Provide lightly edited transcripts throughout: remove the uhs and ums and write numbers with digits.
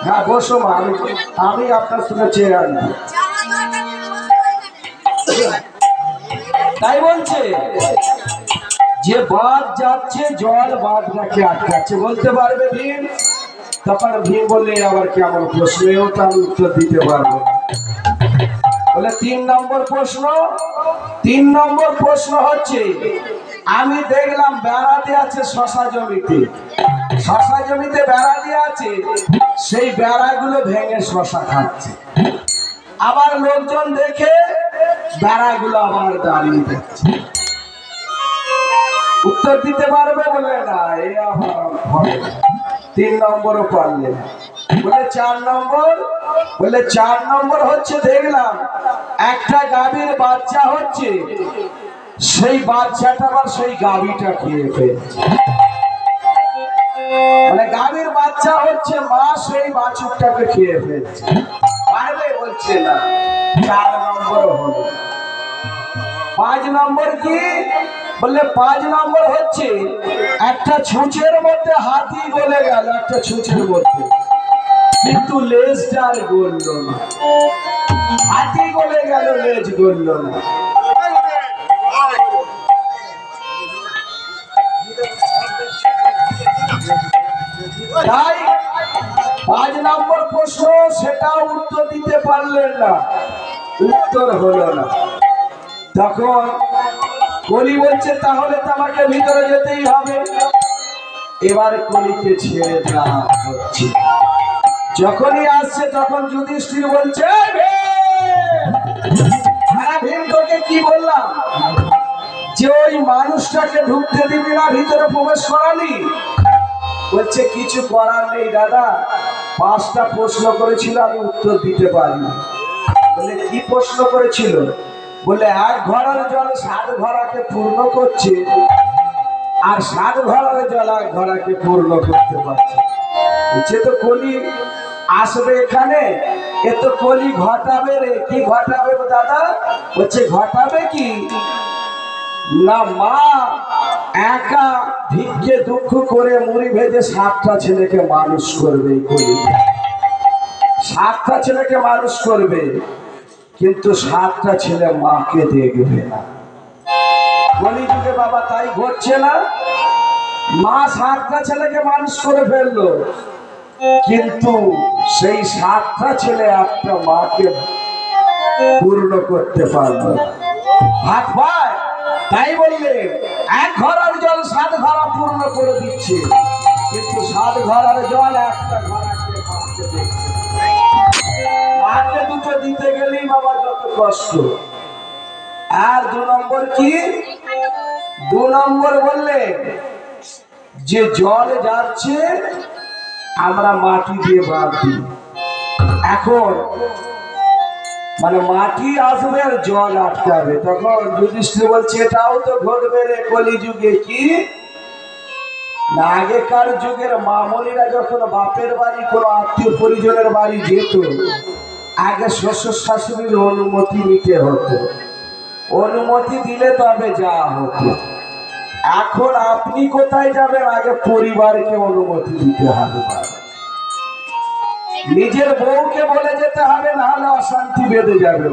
হ্যাঁ বসো মা, আমি আপনার সঙ্গে চেয়ে আনবো। তাই বলছে যে বাঁধ যাচ্ছে, জল বাঁধটাকে আটকাচ্ছে, বলতে পারবে ভীম? তখন ভীম বললে আবার কেমন প্রশ্ন, এও তো আমি উত্তর দিতে পারবো না। বলে 3 নম্বর প্রশ্ন। 3 নম্বর প্রশ্ন হচ্ছে, আমি দেখলাম বেড়া দিয়ে আছে শশা জমিতে, শশা জমিতে বেড়া দিয়ে আছে, সেই বেড়াগুলো ভেঙে শশা খাচ্ছে। আবার লোকজন দেখে বেড়াগুলো আবার দাঁড়িয়ে যাচ্ছে। উত্তর দিতে পারবে? বলে না, এই আবার 3 নম্বরও পারলে। বলে 4 নম্বর। বলে 4 নম্বর হচ্ছে, দেখলাম একটা গাভীর বাচ্চা হচ্ছে, সেই বাচ্চাটা আবার সেই গাভীটা খেয়ে ফেলছে। মানে গাভীর বাচ্চা হচ্ছে, মা সেই বাছুরটাকে খেয়ে ফেলছে। পারবে? বলছে না। 4 নম্বর হলো। 5 নম্বর কি? বললে 5 নম্বর হচ্ছে, একটা ছুঁচের মধ্যে হাতি গলে গেল, একটা ছুঁচের মধ্যে, কিন্তু লেজটা আর গলল না। হাতি গলে গেল, লেজ গলল না। তাই 5 নম্বর প্রশ্ন, সেটা উত্তর দিতে পারলেন না, উত্তর হলো না। তখন কলি বলছে, তাহলে তো আমাকে ভিতরে যেতেই হবে। এবার কলিকে ছেড়ে দেওয়া হচ্ছে। যখনই আসছে তখন যুধিষ্ঠির বলছে, ভীম তোকে কি বললাম যে ওই মানুষটাকে ঢুকতে দিবি না, ভিতরে প্রবেশ করালি? বলছে কিছু করার নেই দাদা, 5টা প্রশ্ন করেছিল, আমি উত্তর দিতে পারিনি। বলে কি প্রশ্ন করেছিল? বলে 1 ঘড়ার জল 7 ঘড়াকে পূর্ণ করছে, আর 7 ঘড়ার জল 1 ঘড়াকে পূর্ণ করতে পারছে। বলছে তো কলি আসবে এখানে, এ তো কলি ঘটাবে রে। কি ঘটাবে দাদা? বলছে ঘটাবে কি না, মা একা ভিক্ষে দুঃখ করে মুড়ি ভেজে 7টা ছেলেকে মানুষ করবে। কলি 7টা ছেলেকে মানুষ করবে, কিন্তু 7টা ছেলে মাকে দেখবে না। কলিযুগে বাবা তাই ঘটছে না? মা 7টা ছেলেকে মানুষ করে ফেললো, কিন্তু সেই 7টা ছেলে একটা মাকে পূর্ণ করতে পারলো। হাত পায়। তাই বললে 1 ঘড়ার জল 7 ঘড়া পূর্ণ করে দিচ্ছে, কিন্তু 7 ঘড়ার জল একটা ঘড়াকে মাকে দেখছে। মাকে দুটো দিতে গেলেই বাবা যত কষ্ট। আর 2 নম্বর কি? 2 নম্বর বললে যে জল যাচ্ছে, আমরা মাটি দিয়ে বাঁধ দিই। এখন মানে মাটি আসবে আর জল আটকাবে। তখন যুধিষ্ঠির বলছে, এটাও তো ঘটবে রে কলিযুগে। কি না, আগেকার যুগের মামনিরা যখন বাপের বাড়ি কোনো আত্মীয় পরিজনের বাড়ি যেত, আগে শ্বশুর শাশুড়ির অনুমতি নিতে হতো, অনুমতি দিলে তবে যাওয়া হতো। এখন আপনি কোথায় যাবেন, আগে পরিবারকে অনুমতি দিতে হবে। নিজের বউকে বলে যেতে হবে, না হলে অশান্তি বেঁধে যাবে।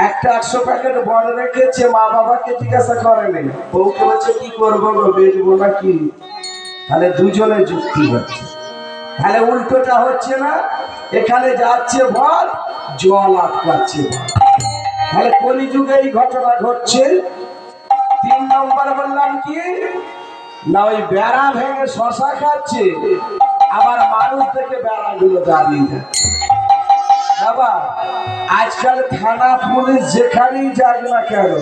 একটা 100 প্যাকেট বড় রেখেছে, মা বাবাকে জিজ্ঞাসা করেনি, বউকে বলছে কি করবো গো, বেচবো নাকি? তাহলে দুজনে যুক্তি হচ্ছে, তাহলে উল্টোটা হচ্ছে না? এখানে যাচ্ছে বল, জল আটকাচ্ছে। তাহলে কলিযুগে এই ঘটনা ঘটছে। 3 নম্বর বললাম কি না, ওই বেড়া ভেঙে শশা খাচ্ছে, আবার মানুষ থেকে বেড়াগুলো দাঁড়িয়ে যাচ্ছে। বাবা আজকাল থানা পুলিশ যেখানেই যাক না কেন,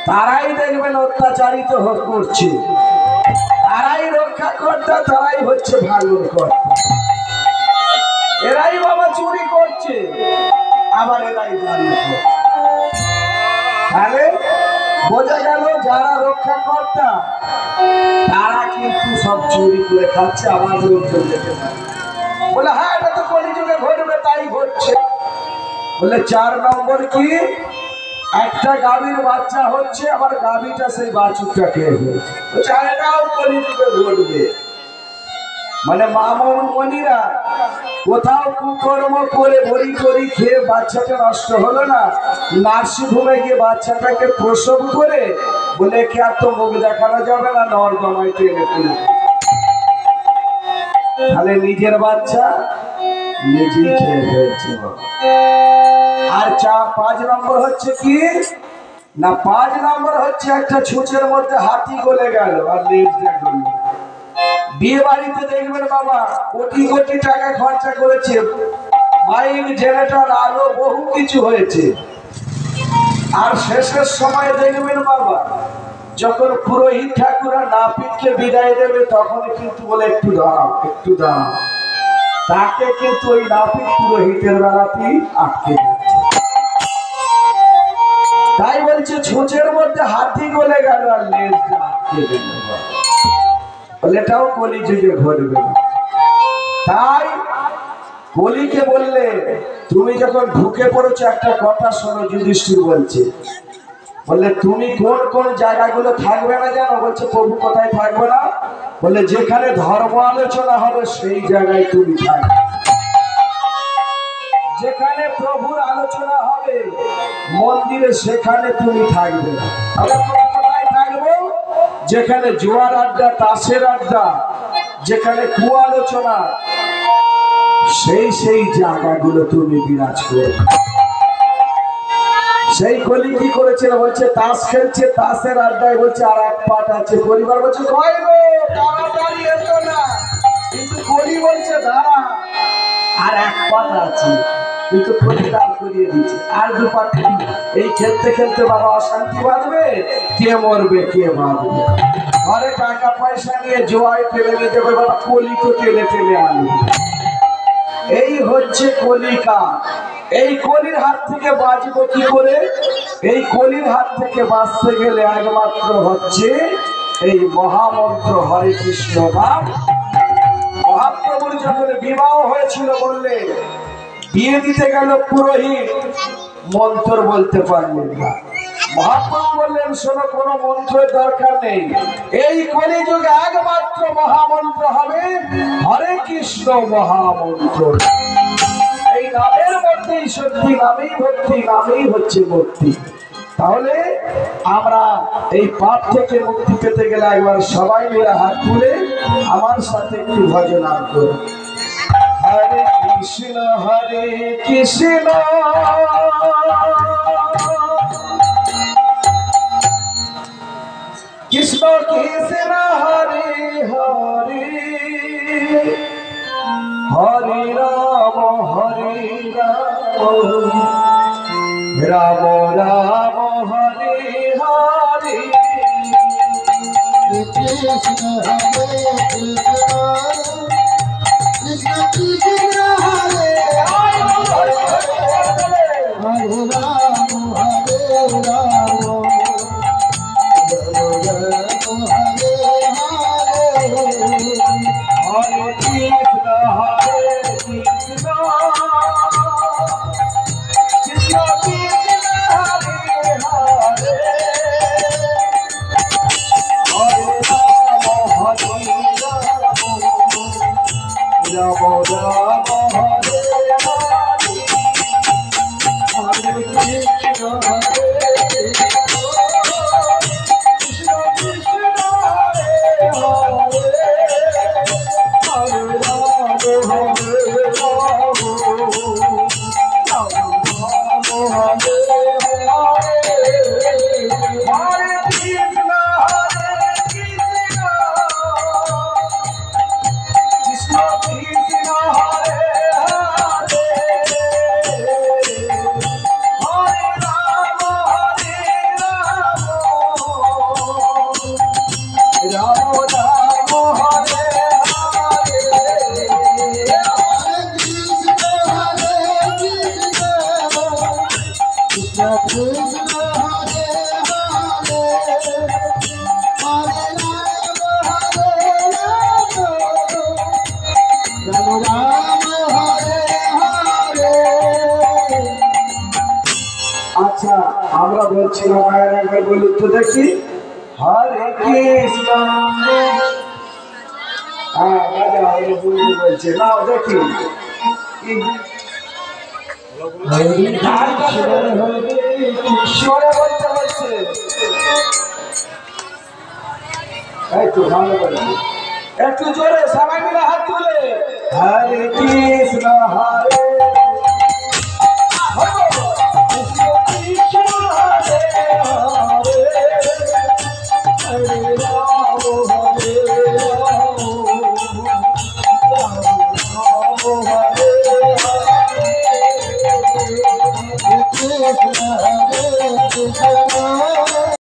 তারাই দেখবেন অত্যাচারিত করছে, তারাই রক্ষা কর্তা, তারাই হচ্ছে ভাঙন কর্তা। এরাই বাবা চুরি করছে, আবার এরাই দাঁড়িয়ে করছে। তাহলে বোঝা গেল যারা রক্ষা কর্তা তারা কিন্তু সব চুরি করে খাচ্ছে, আবার লোকজন দেখে বলে হ্যাঁ এটা তো কলিযুগে ঘটবে, তাই ঘটছে। বলে 4 নম্বর কি? একটা গাভীর বাচ্চা হচ্ছে, আবার গাভীটা সেই বাছুরটা খেয়ে ফেলছে, এটাও কলিযুগে ঘটবে। মানে মা মনিরা কোথাও কুকর্ম করে বড়ি টড়ি খেয়ে বাচ্চাটা নষ্ট হলো না, নার্সিংহোমে গিয়ে বাচ্চাটাকে প্রসব করে বলে কি আর তো মুখ দেখানো যাবে না, নর্দমায় টেনে ফেলে। তাহলে নিজের বাচ্চা নিজেই খেয়ে ফেলছে। আর 5 নম্বর হচ্ছে কি না, 5 নম্বর হচ্ছে একটা ছুঁচের মধ্যে হাতি গলে গেল আর লেজ দেখল। বিয়ে বাড়িতে দেখবেন বাবা কোটি কোটি টাকা খরচা করেছে, মাইক জেনারেটর আলো বহু কিছু হয়েছে, আর শেষের সময় দেখবেন বাবা যখন পুরোহিত ঠাকুরা নাপিতকে বিদায় দেবে তখন কিন্তু বলে একটু দাঁড়াও একটু দাঁড়াও, তাকে কিন্তু ওই নাপিত পুরোহিতের বেলাতেই আটকে যাচ্ছে। তাই বলছে ছুঁচের মধ্যে হাতি গলে গেল আর লেজ আটকে গেল, এটাও কলিযুগে ঘটবে। তাই কলিকে বললে তুমি যখন ঢুকে পড়েছো একটা কথা শোনো, যুধিষ্ঠির বলছে, বললে তুমি কোন কোন জায়গাগুলো থাকবে না জানো? বলছে প্রভু কোথায় থাকবে না? বলে যেখানে ধর্ম আলোচনা হবে সেই জায়গায় তুমি থাকবে, যেখানে প্রভুর আলোচনা হবে মন্দিরে সেখানে তুমি থাকবে না। কোথায় থাকবো? যেখানে জোয়ার আড্ডা, তাসের আড্ডা, যেখানে কুয়ালোচনা, সেই জায়গাগুলো তুমি বিরাজ করো। সেই কলি কি করেছিল? বলছে তাস খেলছে, তাসের আড্ডায় বলছে আর এক পাট আছে, পরিবার বলছে কই গো তাড়াতাড়ি এসো না, কিন্তু কলি বলছে দাঁড়া আর এক পাট আছে, কিন্তু কলি দাঁড় করিয়ে দিচ্ছে আর 2 পাট। এই খেলতে খেলতে বাবা অশান্তি বাঁধবে, কে মরবে কে বাঁধবে, ঘরে টাকা পয়সা নিয়ে জোয়ায় টেনে নিতে হবে বাবা, কলি তো টেনে টেনে আনবে। এই হচ্ছে কলিকা। এই কলির হাত থেকে বাঁচবো কি করে? এই কলির হাত থেকে বাঁচতে গেলে একমাত্র হচ্ছে এই মহামন্ত্র হরে কৃষ্ণ নাম। মহাপ্রভুর যখন বিবাহ হয়েছিল বললে বিয়ে দিতে গেল পুরোহিত, মন্ত্র বলতে পারলেন না। মহাপ্রভু বললেন শোনো কোনো মন্ত্রের দরকার নেই, এই কলিযুগে একমাত্র মহামন্ত্র হবে হরে কৃষ্ণ মহামন্ত্র। এই নামের মধ্যেই সত্যি, নামেই ভক্তি, নামেই হচ্ছে ভক্তি। তাহলে আমরা এই পাপ থেকে মুক্তি পেতে গেলে একবার সবাই মিলে হাত তুলে আমার সাথে একটু ভজন করুন। হরে কৃষ্ণ কৃষ্ণ কৃষ্ণ কৃষ্ণ হরে হরে হরে রাম রাম রাম হরে হরে। কৃষ্ণ হরে কৃষ্ণ কৃষ্ণ কৃষ্ণ হরে হরে হরে রাম হরে রাম Krishna Hare বলছি না মায়ের একবার বলি তো দেখি হরে কৃষ্ণ হ্যাঁ রাজা হরে বলি বলছে নাও দেখি ঈশ্বরে বলতে বলছে এই তো ভালো বলছে একটু জোরে সবাই মিলে হাত তুলে হরে কৃষ্ণ হরে